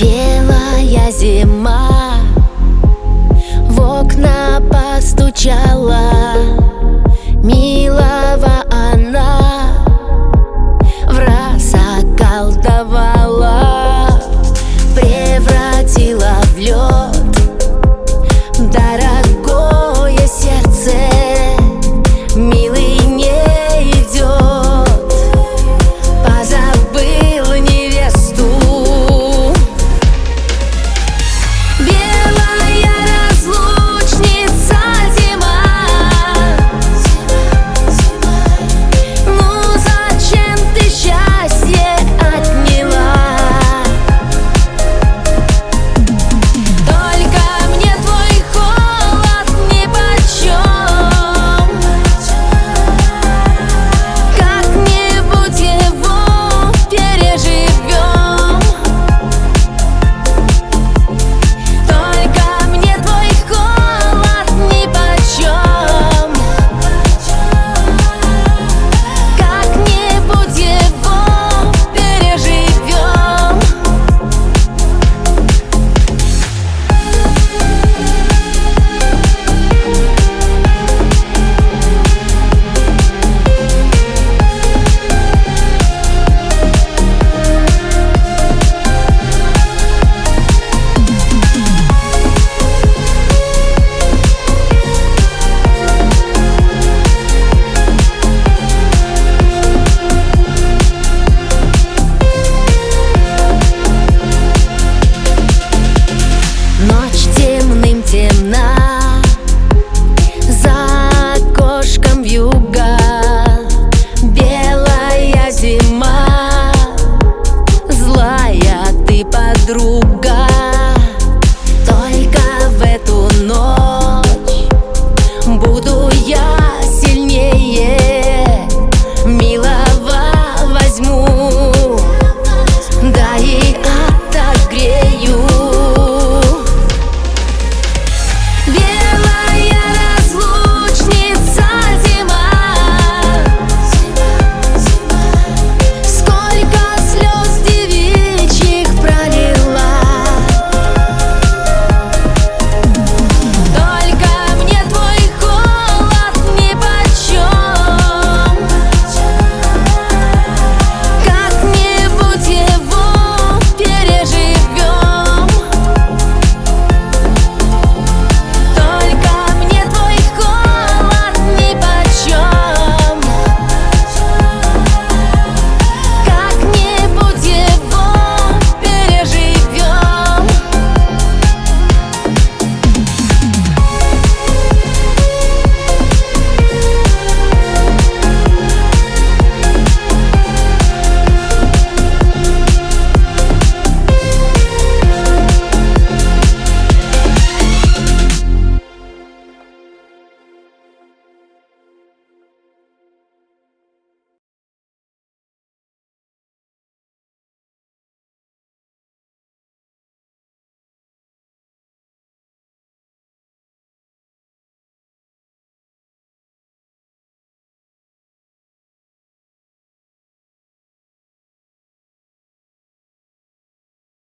Белая зима в окна постучала, милого она враз околдовала, превратила в лед дорогое сердце. Милый не идет, позабыл невесту. Белая разлучница зима, ну зачем ты счастье отняла? Только мне твой холод нипочем, как-нибудь его переживем. Только мне твой холод нипочем, как-нибудь его переживем. Ночь темным темна, за окошком вьюга. Белая зима, злая ты подруга.